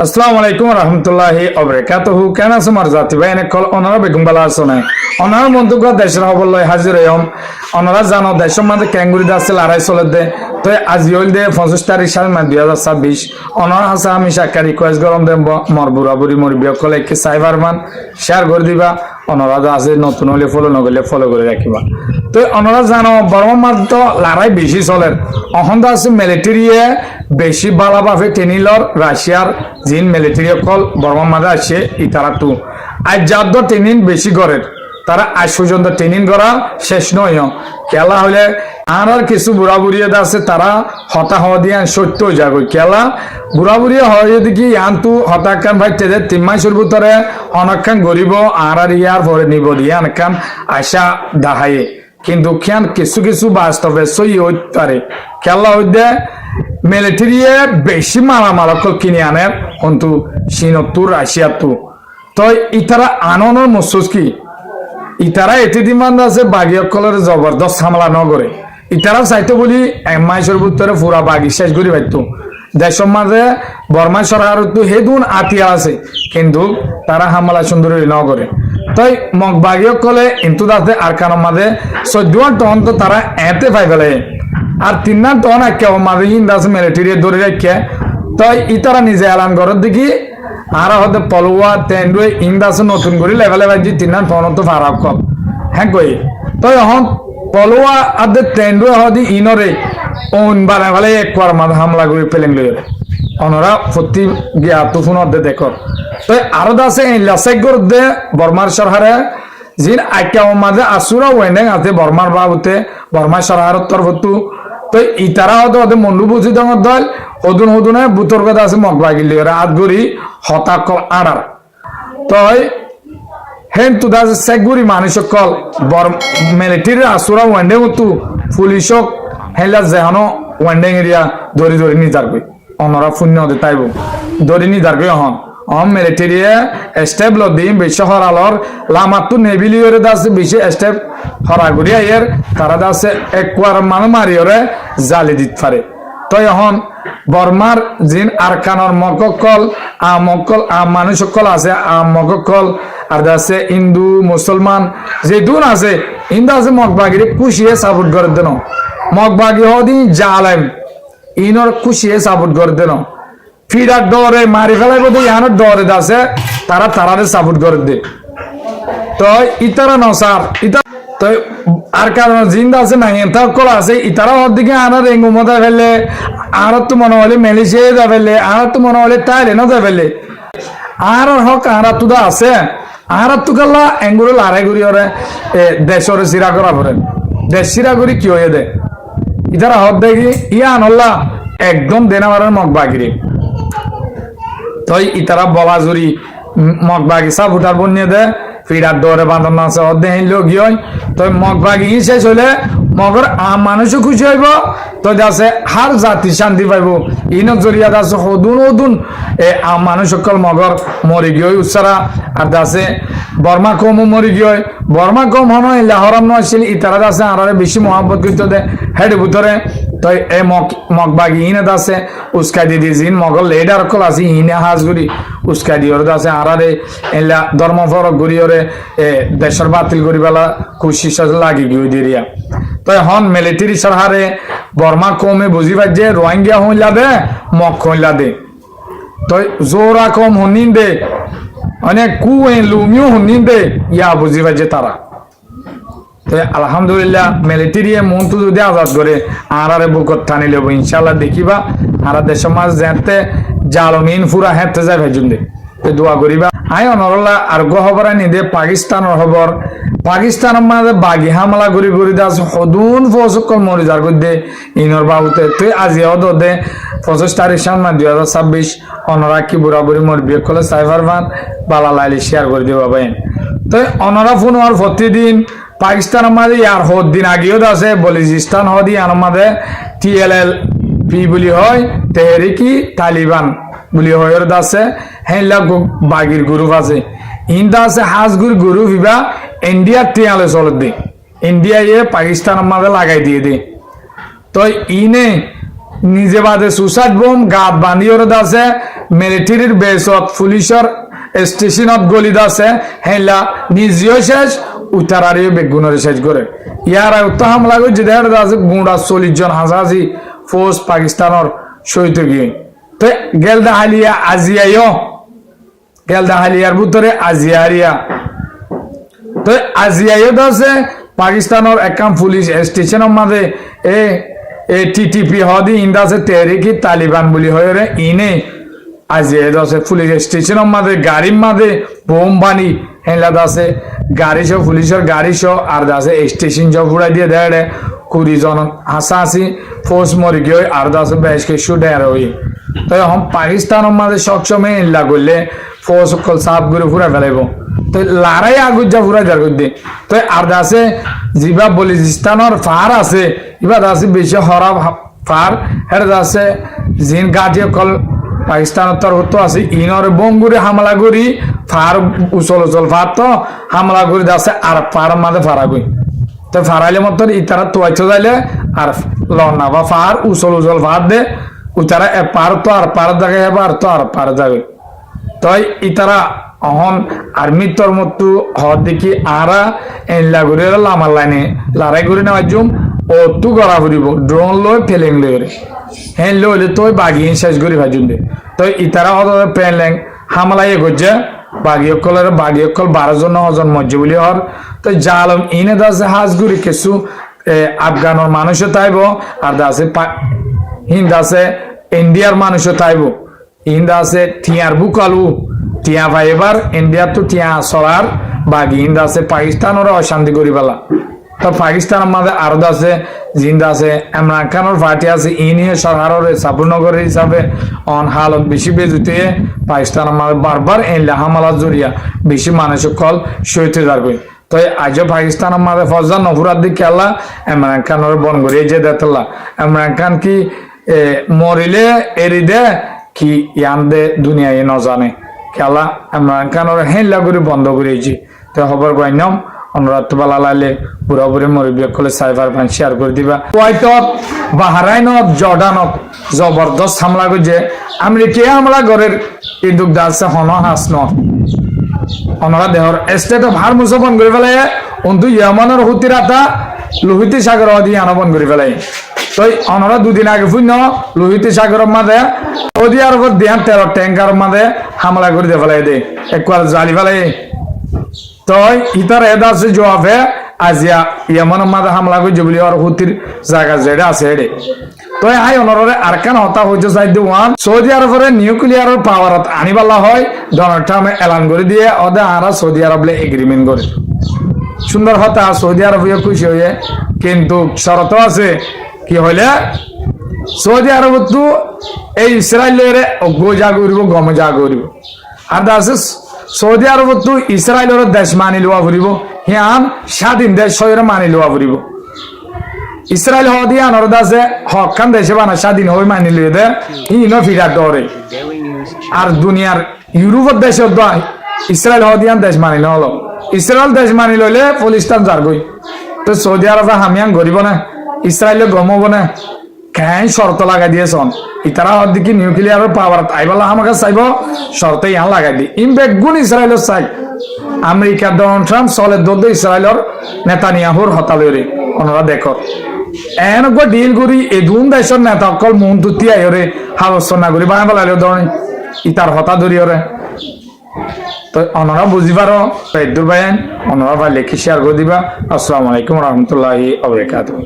আসসালামু আলাইকুম রহমতুল্লাহি অবরাকাতুহু কেন আছে মার জাতি ভাই এনে কল অনারা বেগুম বালা আছে না অনারা মন্তব্য দেশের খবর লয় হাজির হইম অনারা জানো দেশের মধ্যে ক্যাঙ্গুরি দাস লড়াই চলে দে তো আজি হইল দে 25 তারিখ সাল 2026 অনারা হাসা আমি সাকা রিকোয়েস্ট গরম দে মর বুড়া বুড়ি মর বিয় কলে কি সাইবার মান শেয়ার করে দিবা অনারা আছে নতুন হলে ফলো নগলে ফলো করে রাখিবা তো অনারা জানো বর্মা মাত্র লড়াই বেশি চলে অহন আছে মিলিটারিয়ে বেশি বালাবাফে টেনিলর রাশিয়ার জিন মিলিটারি কল বর্মা মাঝে আসে ইতারা টু আজ যাদ ট্রেনিং বেশি করে তারা আজ পর্যন্ত ট্রেনিং করা শেষ নয় খেলা হলে আর কিছু বুড়া বুড়িয়ে আছে তারা হতা হওয়া দিয়ে সত্য যাগো খেলা বুড়া বুড়িয়ে হয় যদি কি আনতু হতাকান ভাই তেজে 3 মাসের ভিতরে অনেকখান গরিব আর ইয়ার পরে নিব দিয়ে অনেকখান আশা দাহায়ে কিন্তু খেয়ান কিছু কিছু বাস্তবে সই হইতে পারে খেলা হইতে মিলিটারিয়ে বেশি মালামাল কিনে আনে কিন্তু চীনতু রাশিয়াতু তো ইতারা আননের মসুস কি ইতারা এতে ডিমান্ড আছে বাগিয়কলের জবরদস্ত হামলা নগরে ইতারা চাইতো বলি 1 মাসের ভিতরে পুরা বাগি শেষ করি পাইতো দেশের মাঝে বর্মা সরকারতো হেদুন আতিয়া আছে কিন্তু তারা হামলা সুন্দরী নগরে তাই মগ বাগিয়কলে ইন্তু দাতে আর কারণ মাঝে 14 টন তো তারা এতে পাই ফেলে আর 3 টন একে মাঝে ইন্দাস মিলিটারি ধরে রেখে তাই ইতারা নিজে এলান করার দেখি আর হতে পলুয়া তেন্ডুয়ে ইন্দাস নতুন করে লেভেলে বাজি 3 টন তো ফারাক কম হ্যাঁ কই তো এখন পলুয়া আদে তেন্ডুয়ে হদি ইনরে ওন বারে ভালে একবার মাঝে হামলা করে পেলেন লইরে অনরা প্রতি গিয়া তুফুন অর্ধে দেখো তো আরো দাসে লাসেক দে বর্মার সরকারে জিন আইকা মাঝে আসুরা ওয়েনে আছে বর্মার বাবুতে বর্মা সরকারের তরফতু তো ইতারা হতে মন্ডু বুঝি দঙ্গর দল হদুন হদুনে বুতর কথা আছে মগবা গিলি আদগুড়ি হতাক আড়ার তো হেন তু দাস সেগুড়ি মানুষ কল মিলিটারি আসুরা ওয়েন্ডে হতু পুলিশক হেলা যেহনো ওয়েন্ডে এরিয়া ধরি ধরি নিজার গই অনরা শূন্য হতে তাইব ধরি নিজার গই হন মিলিটারিয়ে স্টেপ লদি বেশি হরালর লামাতু নেভিলিওরে দাসে বেশি স্টেপ হরাগুড়ি আইয়ের তারা দাসে একবার মানু মারিওরে জালি দিতে পারে তো এখন বর্মার জিন আরকানর মককল মানুষ সকল আছে মককল আর দাসে হিন্দু মুসলমান যে দুন আছে হিন্দু আছে মগবাগিরে খুশিয়ে সাপোর্ট করে দেন মগবাগি হদি জালেম ইনর খুশিয়ে সাপোর্ট করে দেন ফিরার ডরে মারি ফেলাই বোধ ইহানোর ডরে আছে তারা তারারে সাপোর্ট করে দে তো ইতারা নসার ইতা তো আর কারণ জিন্দা আছে না এনতা কল আছে ইতারা ওর দিকে আনার এঙ্গুমতা ফেললে আর তো মনে হলে মেলিশিয়ে যা ফেললে আর তো মনে হলে তাইলে না যা ফেললে আর হক আর তুদা আছে আর তো গেলা এঙ্গুরে লারে গুড়ি ওরে দেশরে সিরা করা পরে দেশ সিরা করি কি হয়ে দে ইতারা হদ দেখি ইয়া আনল্লা একদম দেনাবারের মগবাগিরি তো ইতারা বলা জুড়ি মগবাগি সব উঠার বনিয়ে দে ফিরার দৌড়ে বাঁধানো আছে অর্ধে হিনলেও কি হয় তো মগবাগি শেষ হলে মগর মানুষও খুশি হইব তো যাচ্ছে হার জাতি শান্তি পাইব ইনক জরিয়া আছে হদুন হদুন মানুষ সকল মগর মরি গিয়ে উৎসারা আর দাসে বর্মা কমও মরি গিয়ে বর্মা কম হন লাহরাম নছিল ইতারা আছে আর বেশি মহাব্বত করতে দে হেড ভিতরে তো এ মগবাগি ইনে দাসে উস্কা দিদি জিন মগল লেডার কল আছে ইনে হাজগুড়ি উস্কা দিয়ে আছে আরারে এলা ধর্ম ফরক ঘুরিয়রে দেশের বাতিল করিবেলা খুশি লাগি গিয়ে দিরিয়া তো হন মিলিটারি সরকারে বর্মা কমে বুঝি পাচ্ছে রোহিঙ্গা হইলা দে মগ হইলা দে তো জোরা কম হনিন দে অনেক কুয়ে লুমিও হনিন দে ইয়া বুঝি পাচ্ছে তারা তো আলহামদুলিল্লাহ মিলিটারি মন তো যদি আজাদ করে আরারে বুকত টানি লেব ইনশাল্লাহ দেখিবা আর দেশের মাঝ যেতে জালমিন ফুরা হেঁটে যায় ভেজুন দে দোয়া করিবা আই অনরলা আর গহবরা নিদে পাকিস্তানের খবর পাকিস্তানের মাঝে বাগি হামলা ঘুরি ঘুরি দাস হদুন ফসকল মরি যার গদ্দে ইনর বাবুতে তুই আজি হদ দে 25 তারিখ সামনে 2026 অনরা কি বুড়া বুড়ি মর বিয়ে করলে সাইবার ভান বালা লাইলে শেয়ার করে দিবা ভাই তো অনরা ফোন আর প্রতিদিন পাকিস্তানের মাঝে আর হদ দিন আগেও আছে বলিজিস্তান হদি আর মাঝে TLL পি বলি হয় তেহরিকি তালিবান বলি হয় ওর দাসে হেলা বাগির গ্রুপ আছে ইন্দা আছে হাজগুর গ্রুপ ইবা ইন্ডিয়া টিয়ালে চলে দে ইন্ডিয়া ইয়ে পাকিস্তানের মাঝে লাগাই দিয়ে দে তো ইনে নিজে বাদে সুসাইড বোম গাত বাঁধিয়ে আছে মিলিটারির বেসত পুলিশের স্টেশনত গলিত আছে হেলা নিজেও শেষ উত্তরারিও বেগুনের শেষ করে ইয়ার উত্তর হামলা করে যে দেখা আছে গুঁড়া 40 জন হাজাজি ফৌজ পাকিস্তানের সহিত গিয়ে তো গেলদা হালিয়া আজিয়াইও গেলদা হালিয়ার ভিতরে আজিয়ারিয়া তো আজিয়াইও আছে পাকিস্তানের একাম পুলিশ স্টেশনের মাঝে এ টিটিপি হদি ইন্দা আছে তেহরিকি তালিবান বলি হয়ে রে ইনে আজিয়াইও আছে পুলিশ স্টেশনের মাঝে গাড়ির মাঝে বোম বানি হেলা আছে গাড়ি সহ পুলিশের গাড়ি সহ আর আছে স্টেশন সহ ফুড়াই দিয়ে দেয় 20 জন হাসাহাসি ফোর্স মরি গিয়ে আর আছে বেশ কিছু ডের হই তো এখন পাকিস্তানের মাঝে সবসময় ইল্লা করলে ফোর্স সকল সাফ করে ফুরা ফেলাইব তো লড়াই আগুজ যা ফুরা যার করতে তো আর আছে জিবা বলিস্তানের ফার আছে এবার আছে বেশি হরা ফার এর আছে জিন গাড়ি সকল পাকিস্তানের তরফ আছে ইনর বঙ্গুরে হামলা করি ফার উচল ফার তো হামলা করে আছে আর ফার মাঝে ফারা গই তো ফারাইলে মত ইতারা তোয়াইতে যাইলে আর লনা বা ফার উচল ফার দে উতারা পার তো আর পার জায়গায় এবার তো আর পার যাবে তাই ইতারা অহন আর্মি তোর মতো হওয়ার দেখি আরা এনলা করে লামার লাইনে লড়াই করে নেওয়া জুম ও তু গড়া ফুরিব ড্রোন লয় ফেলেং লয় হ্যাঁ লইলে তো বাগিয়ে শেষ করে ভাজুন দে তো ইতারা প্যান ল্যাং হামলাই করছে বাগি অকল 12 জন 9 জন মজ্জে বলি হর তো জালম ইনে দাসে হাজগুড়ি কিছু আফগানের মানুষও তাইব আর দাসে হিন্দ আছে ইন্ডিয়ার মানুষও তাইব হিন্দ আছে টিয়ার বুকালু টিয়া ভাই এবার ইন্ডিয়ার তো টিয়া সরার বাগি হিন্দ আছে পাকিস্তান ওরা অশান্তি করি পেলা তো পাকিস্তানের মাঝে আরো আছে জিন্দা আছে ইমরান খানের পার্টি আছে ইনিয়ে সরকারের সাবুনগরের হিসাবে অন হালত বেশি বেজুতে পাকিস্তানের মাঝে বারবার এনলা হামলা জড়িয়া বেশি মানুষ কল সইতে যাবে তো আজও পাকিস্তানের মাঝে ফজা নফুরাত দি খেলা ইমরান খানের বন করে যে দেতলা ইমরান খান কি মরিলে এরি দে কি ইয়ান দে দুনিয়ায় ন জানে খেলা ইমরান খানের হেলা করে বন্ধ করেছি তো খবর কইনাম অনুরাধ বালা লাইলে পুরোপুরি মরিবি কলে সাইবার ফান শেয়ার করে দিবা কুয়াইতত বাহরাইনত জর্ডানত জবরদস্ত হামলা করছে আমেরিকা হামলা ঘরের ইন্দুক দাসে হন হাস ন অনরা দেহর স্টেট অফ হারমুজ বন করে ফেলে অন্তু ইয়ামানের হুতিরাতা লোহিত সাগর আদি আনবন করে ফেলে তো অনরা দুদিন আগে ফুন লোহিত সাগরের মাঝে সৌদি আরবের দেহান 13 ট্যাঙ্কার মাঝে হামলা করে দিয়ে ফেলাই দে একবার জালি ফেলাই তো ইতার এদা আছে জবাবে আজিয়া ইয়ামানের মাঝে হামলা করে জবলি আর হুতির জায়গা যেটা আছে এডে তো হাই অনরে আরকান হতা হইছে সাইড ওয়ান সৌদি আরবের নিউক্লিয়ারের পাওয়ারত আনিবালা হয় ডোনাল্ড ট্রাম্প এলান করে দিয়ে ওদে আরা সৌদি আরবলে এগ্রিমেন্ট করে সুন্দর হতা সৌদি আরব খুশি হয়ে কিন্তু শর্ত আছে কি হইলে সৌদি আরব তো এই ইসরায়েলের গোজা করিব গমজা করিব আর দাস সৌদি আরব তো ইসরায়েলের দেশ মানি লওয়া ফুরিব হিয়ান স্বাধীন দেশ হয়ে মানি লওয়া ফুরিব ইসরায়েল হদিয়া নরদ আছে হকান দেশে বানা স্বাধীন হয়ে মানি লিয়ে দে ইনো ফিরার দরে আর দুনিয়ার ইউরোপের দেশের দয় ইসরায়েল হদিয়ান দেশ মানি হলো ইসরায়েল দেশ মানি লইলে পলিস্তান যারগই তো সৌদি আরবে হামিয়ান গরিব না ইসরায়েলে গমব না কেন শর্ত লাগাই দিয়েছন ইতারা হদিকে নিউক্লিয়ারের পাওয়ার আইবালা আমাকে চাইব শর্ত ইহান লাগাই দি ইম বেগুন ইসরায়েলের চাই আমেরিকা ডোনাল্ড ট্রাম্প চলে দোদ্দ ইসরায়েলের নেতানিয়াহুর হতালরে ওনারা দেখো এনেকুৱা ডিল কৰি এদুন দেশৰ নেতাসকল মন তুতি আইৰে আলোচনা কৰি বানাব লাগে ধৰণে ইতাৰ হতা ধৰিৰে তো অনৰা বুজিবাৰ পেদুৰ বায়ন অনৰা বা লেখি শেয়াৰ কৰি দিবা আসসালামু আলাইকুম ওয়া রাহমাতুল্লাহি ওয়া বারাকাতুহু।